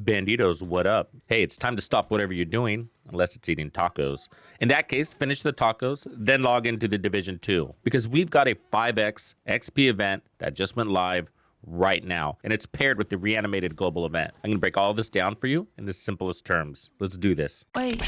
Banditos, what up? Hey, it's time to stop whatever you're doing, unless it's eating tacos. In that case, finish the tacos, then log into the Division 2, because we've got a 5x XP event that just went live right now, and it's paired with the Reanimated global event. I'm gonna break all this down for you in the simplest terms. Let's do this. Wait,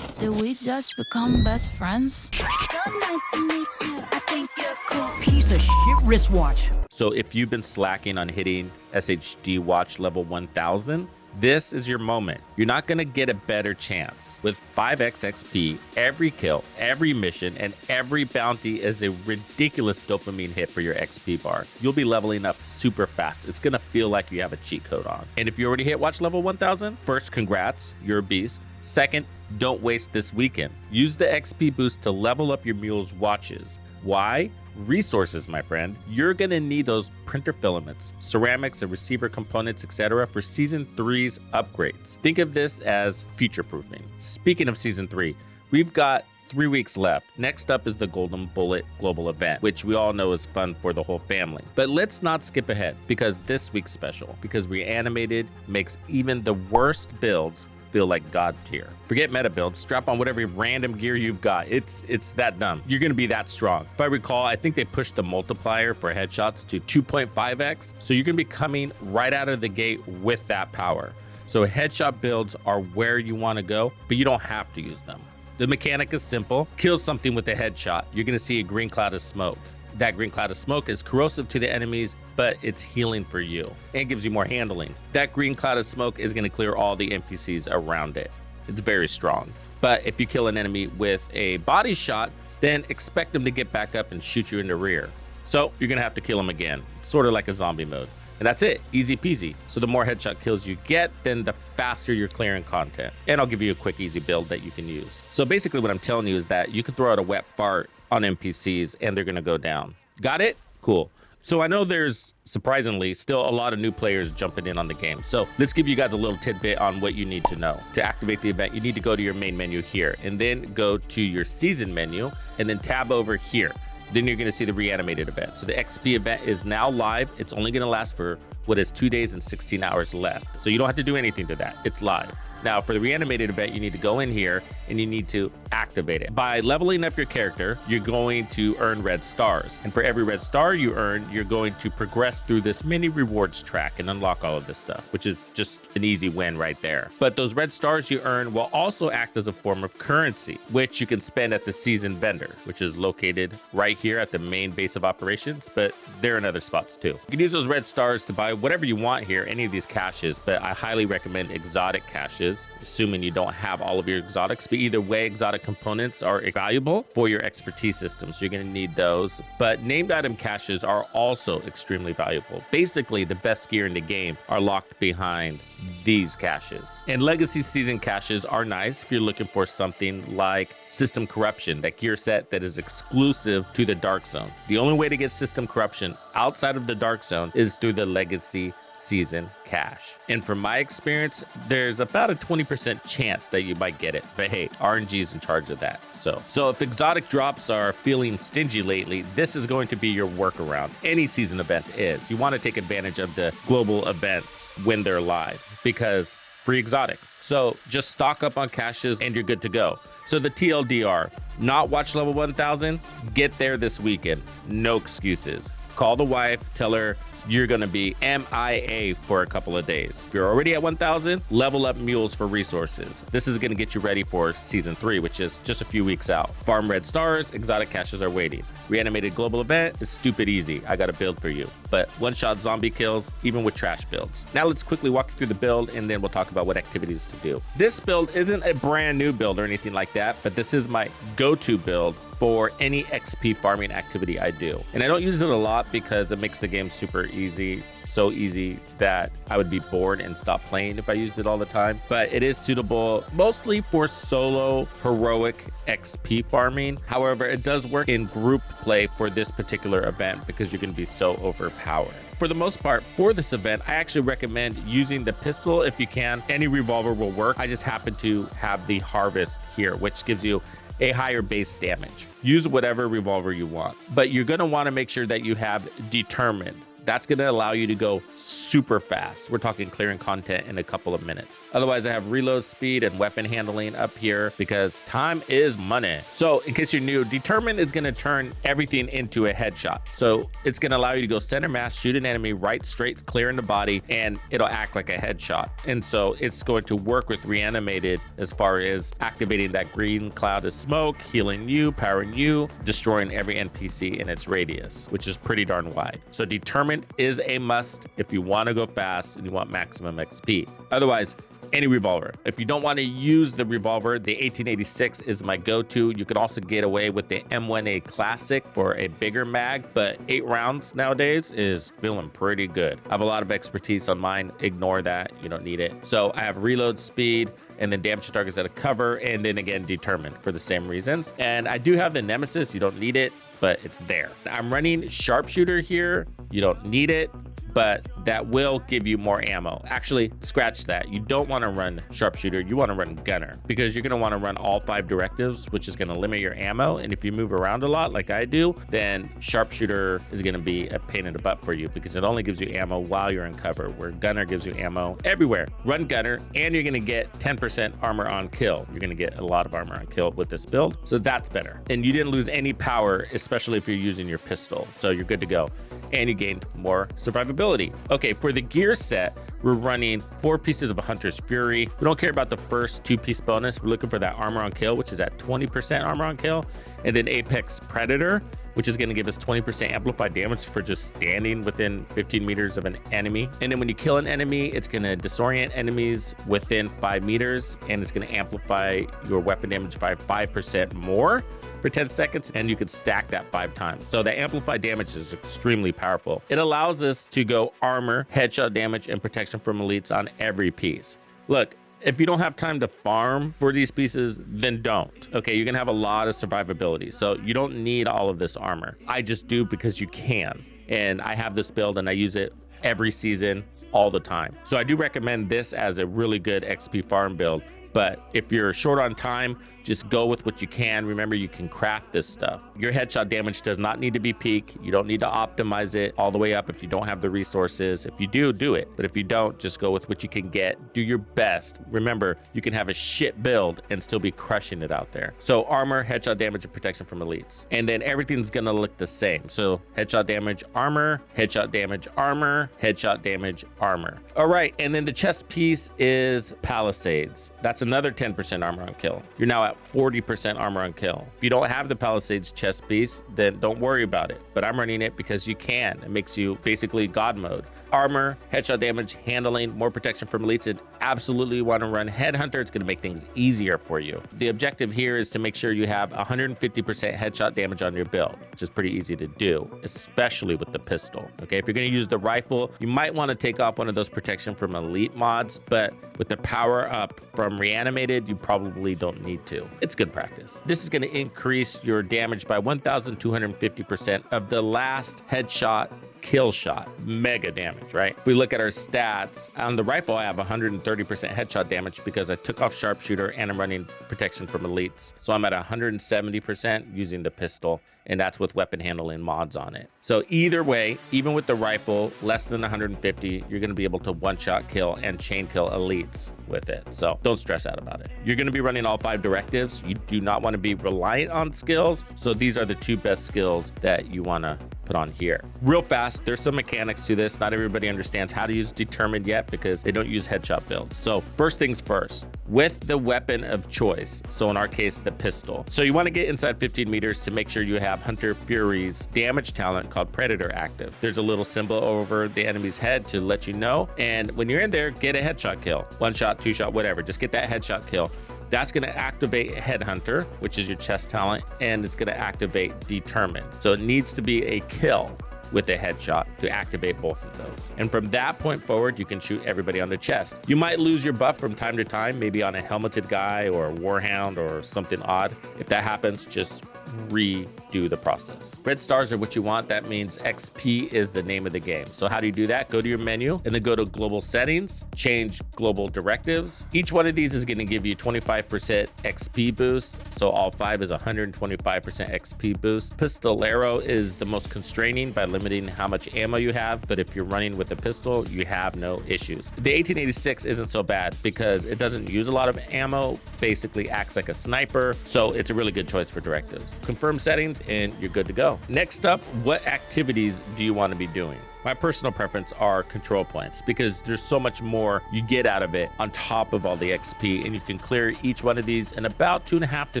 did we just become best friends? So nice to meet you. I think you're cool. Piece of shit wristwatch. So if you've been slacking on hitting SHD watch level 1000, this is your moment. You're not gonna get a better chance. With 5x XP, every kill, every mission, and every bounty is a ridiculous dopamine hit for your XP bar. You'll be leveling up super fast. It's gonna feel like you have a cheat code on. And if you already hit watch level 1000, first, congrats, you're a beast. Second, don't waste this weekend. Use the XP boost to level up your mule's watches. Why? Resources, my friend. You're gonna need those printer filaments, ceramics, and receiver components, etc. for Season 3's upgrades. Think of this as future-proofing. Speaking of Season 3, we've got 3 weeks left. Next up is the Golden Bullet Global Event, which we all know is fun for the whole family. But let's not skip ahead, because this week's special, because Reanimated makes even the worst builds feel like god tier. Forget meta builds, strap on whatever random gear you've got. It's that dumb. You're gonna be that strong. If I recall, I think they pushed the multiplier for headshots to 2.5x, so you're gonna be coming right out of the gate with that power. So headshot builds are where you wanna go, but you don't have to use them. The mechanic is simple. Kill something with a headshot. You're gonna see a green cloud of smoke. That green cloud of smoke is corrosive to the enemies, but it's healing for you and gives you more handling. That green cloud of smoke is going to clear all the NPCs around it. It's very strong. But if you kill an enemy with a body shot, then expect them to get back up and shoot you in the rear. So you're going to have to kill them again, sort of like a zombie mode. And that's it, easy peasy. So the more headshot kills you get, then the faster you're clearing content. And I'll give you a quick, easy build that you can use. So basically what I'm telling you is that you can throw out a wet fart on NPCs and they're gonna go down. Got it? Cool. So I know there's, surprisingly, still a lot of new players jumping in on the game. So let's give you guys a little tidbit on what you need to know. To activate the event, you need to go to your main menu here and then go to your season menu and then tab over here. Then you're gonna see the Reanimated event. So the XP event is now live. It's only gonna last for what is 2 days and 16 hours left. So you don't have to do anything to that, it's live. Now for the Reanimated event, you need to go in here and you need to activate it. By leveling up your character, you're going to earn red stars. And for every red star you earn, you're going to progress through this mini rewards track and unlock all of this stuff, which is just an easy win right there. But those red stars you earn will also act as a form of currency, which you can spend at the season vendor, which is located right here at the main base of operations, but they're in other spots too. You can use those red stars to buy whatever you want here, any of these caches, but I highly recommend exotic caches, assuming you don't have all of your exotics. But either way, exotic components are valuable for your expertise system, so you're going to need those. But named item caches are also extremely valuable. Basically, the best gear in the game are locked behind these caches. And legacy season caches are nice if you're looking for something like system corruption, that gear set that is exclusive to the dark zone. The only way to get system corruption outside of the dark zone is through the legacy season cache. And from my experience, there's about a 20% chance that you might get it. But hey, RNG is in charge of that. So if exotic drops are feeling stingy lately, this is going to be your workaround. Any season event is. You want to take advantage of the global events when they're live, because free exotics. So just stock up on caches and you're good to go. So the TLDR, not watch level 1000, get there this weekend. No excuses. Call the wife, tell her you're gonna be MIA for a couple of days. If you're already at 1000, level up mules for resources. This is gonna get you ready for season 3, which is just a few weeks out. Farm red stars, exotic caches are waiting. Reanimated global event is stupid easy. I got a build for you, but one-shot zombie kills, even with trash builds. Now let's quickly walk you through the build and then we'll talk about what activities to do. This build isn't a brand new build or anything like that, but this is my go-to build for any XP farming activity I do. And I don't use it a lot because it makes the game super easy, so easy that I would be bored and stop playing if I used it all the time. But it is suitable mostly for solo heroic XP farming. However, it does work in group play for this particular event because you're gonna be so overpowered. For the most part, for this event, I actually recommend using the pistol if you can. Any revolver will work. I just happen to have the harvest here, which gives you a higher base damage. Use whatever revolver you want, but you're gonna wanna make sure that you have determined. That's going to allow you to go super fast. We're talking clearing content in a couple of minutes. Otherwise, I have reload speed and weapon handling up here because time is money. So in case you're new, Determined is going to turn everything into a headshot. So it's going to allow you to go center mass, shoot an enemy right straight, clear in the body, and it'll act like a headshot. And so it's going to work with Reanimated as far as activating that green cloud of smoke, healing you, powering you, destroying every NPC in its radius, which is pretty darn wide. So Determined is a must if you want to go fast and you want maximum XP. Otherwise, any revolver. If you don't want to use the revolver, the 1886 is my go-to. You could also get away with the M1A Classic for a bigger mag, but 8 rounds nowadays is feeling pretty good. I have a lot of expertise on mine. Ignore that. You don't need it. So I have reload speed, and then damage to targets out of cover, and then again Determined for the same reasons. And I do have the Nemesis. You don't need it, but it's there. I'm running Sharpshooter here. You don't need it, but that will give you more ammo. Actually, scratch that. You don't want to run Sharpshooter. You want to run Gunner because you're going to want to run all 5 directives, which is going to limit your ammo. And if you move around a lot like I do, then Sharpshooter is going to be a pain in the butt for you because it only gives you ammo while you're in cover, where Gunner gives you ammo everywhere. Run Gunner, and you're going to get 10% armor on kill. You're going to get a lot of armor on kill with this build, so that's better. And you didn't lose any power, especially if you're using your pistol, so you're good to go. And you gained more survivability. Okay, for the gear set, we're running 4 pieces of Hunter's Fury. We don't care about the first 2-piece bonus. We're looking for that armor on kill, which is at 20% armor on kill. And then Apex Predator, which is going to give us 20% amplified damage for just standing within 15 meters of an enemy. And then when you kill an enemy, it's going to disorient enemies within 5 meters, and it's going to amplify your weapon damage by 5% more for 10 seconds, and you can stack that 5 times. So the amplified damage is extremely powerful. It allows us to go armor, headshot damage, and protection from elites on every piece. Look, if you don't have time to farm for these pieces, then don't. Okay, you're gonna have a lot of survivability, so you don't need all of this armor. I just do because you can, and I have this build and I use it every season, all the time. So I do recommend this as a really good XP farm build, but if you're short on time, just go with what you can. Remember, you can craft this stuff. Your headshot damage does not need to be peak. You don't need to optimize it all the way up if you don't have the resources. If you do it. But if you don't, just go with what you can get. Do your best. Remember, you can have a shit build and still be crushing it out there. So armor, headshot damage, and protection from elites. And then everything's gonna look the same. So headshot damage, armor, headshot damage, armor, headshot damage, armor. All right, and then the chest piece is Palisades. That's another 10% armor on kill. You're now at 40% armor on kill. If you don't have the Palisades chest piece, then don't worry about it. But I'm running it because you can. It makes you basically God mode. Armor, headshot damage, handling, more protection from elites, and absolutely want to run Headhunter. It's going to make things easier for you. The objective here is to make sure you have 150% headshot damage on your build, which is pretty easy to do, especially with the pistol. Okay, if you're going to use the rifle, you might want to take off one of those protection from elite mods, but with the power up from Reanimated, you probably don't need to. It's good practice. This is going to increase your damage by 1,250% of the last headshot kill shot. Mega damage, right? If we look at our stats, on the rifle I have 130% headshot damage because I took off Sharpshooter and I'm running protection from elites. So I'm at 170% using the pistol, and that's with weapon handling mods on it. So either way, even with the rifle, less than 150, you're going to be able to one-shot kill and chain kill elites with it. So don't stress out about it. You're going to be running all 5 directives. You do not want to be reliant on skills. So these are the 2 best skills that you want to put on here. Real fast, there's some mechanics to this. Not everybody understands how to use Determined yet because they don't use headshot builds. So first things first, with the weapon of choice, so in our case, the pistol. So you want to get inside 15 meters to make sure you have Hunter Fury's damage talent called Predator active. There's a little symbol over the enemy's head to let you know. And when you're in there, get a headshot kill. 1 shot, 2 shot, whatever. Just get that headshot kill. That's going to activate Headhunter, which is your chest talent, and it's going to activate Determined. So it needs to be a kill with a headshot to activate both of those. And from that point forward, you can shoot everybody on the chest. You might lose your buff from time to time, maybe on a helmeted guy or a warhound or something odd. If that happens, just redo do the process. Red stars are what you want. That means XP is the name of the game. So how do you do that? Go to your menu and then go to global settings, change global directives. Each one of these is going to give you 25% XP boost. So all 5 is 125% XP boost. Pistolero is the most constraining by limiting how much ammo you have, but if you're running with a pistol, you have no issues. The 1886 isn't so bad because it doesn't use a lot of ammo, basically acts like a sniper, so it's a really good choice for directives. Confirm settings and you're good to go. Next up, what activities do you want to be doing? My personal preference are control points because there's so much more you get out of it on top of all the XP, and you can clear each one of these in about 2.5 to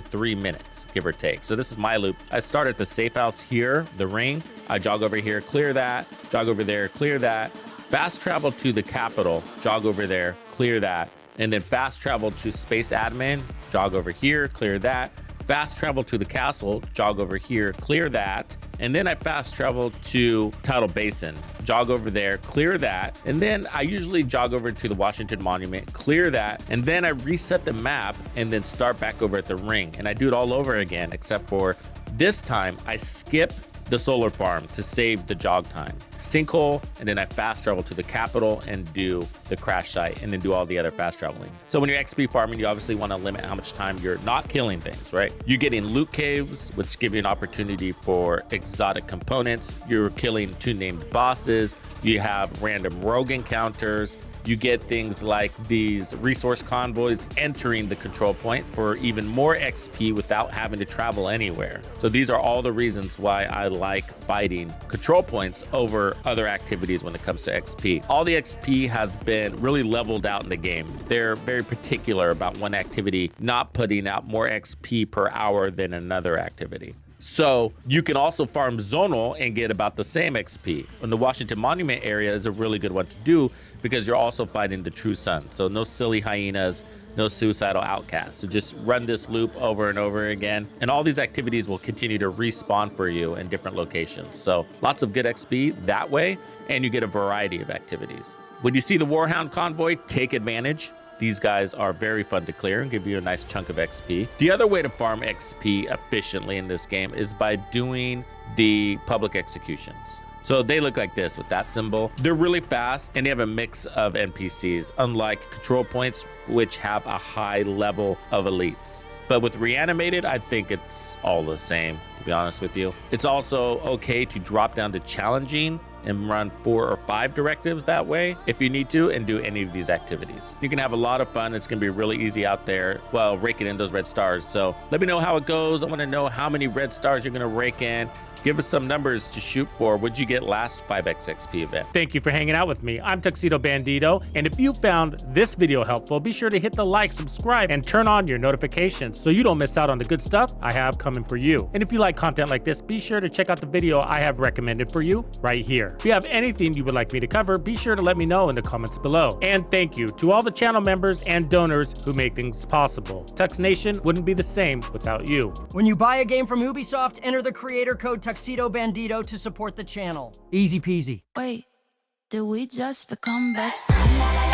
3 minutes, give or take. So this is my loop. I start at the safe house here, the ring. I jog over here, clear that, jog over there, clear that, fast travel to the Capitol, jog over there, clear that, and then fast travel to Space Admin, jog over here, clear that, fast travel to the castle, jog over here, clear that, and then I fast travel to Tidal Basin, jog over there, clear that, and then I usually jog over to the Washington Monument, clear that, and then I reset the map and then start back over at the ring. And I do it all over again, except for this time I skip the solar farm to save the jog time. Sinkhole, and then I fast travel to the Capitol and do the crash site and then do all the other fast traveling. So when you're XP farming, you obviously want to limit how much time you're not killing things, right? You're getting loot caves, which give you an opportunity for exotic components. You're killing 2 named bosses. You have random rogue encounters. You get things like these resource convoys entering the control point for even more XP without having to travel anywhere. So these are all the reasons why I like fighting control points over other activities when it comes to XP. All the XP has been really leveled out in the game. They're very particular about one activity not putting out more XP per hour than another activity. So you can also farm zonal and get about the same XP. And the Washington Monument area is a really good one to do because you're also fighting the true sun. So no silly hyenas, no suicidal outcasts. So just run this loop over and over again. And all these activities will continue to respawn for you in different locations. So lots of good XP that way, and you get a variety of activities. When you see the Warhound convoy, take advantage. These guys are very fun to clear and give you a nice chunk of XP. The other way to farm XP efficiently in this game is by doing the public executions. So they look like this with that symbol. They're really fast and they have a mix of NPCs, unlike control points, which have a high level of elites. But with Reanimated, I think it's all the same, to be honest with you. It's also okay to drop down to challenging and run 4 or 5 directives that way if you need to, and do any of these activities. You can have a lot of fun. It's gonna be really easy out there while raking in those red stars. So let me know how it goes. I wanna know how many red stars you're gonna rake in. Give us some numbers to shoot for. What'd you get last 5x XP event? Thank you for hanging out with me. I'm Tuxedo Bandido, and if you found this video helpful, be sure to hit the like, subscribe, and turn on your notifications so you don't miss out on the good stuff I have coming for you. And if you like content like this, be sure to check out the video I have recommended for you right here. If you have anything you would like me to cover, be sure to let me know in the comments below. And thank you to all the channel members and donors who make things possible. Tux Nation wouldn't be the same without you. When you buy a game from Ubisoft, enter the creator code Tuxedo Bandido to support the channel. Easy peasy. Wait, did we just become best friends?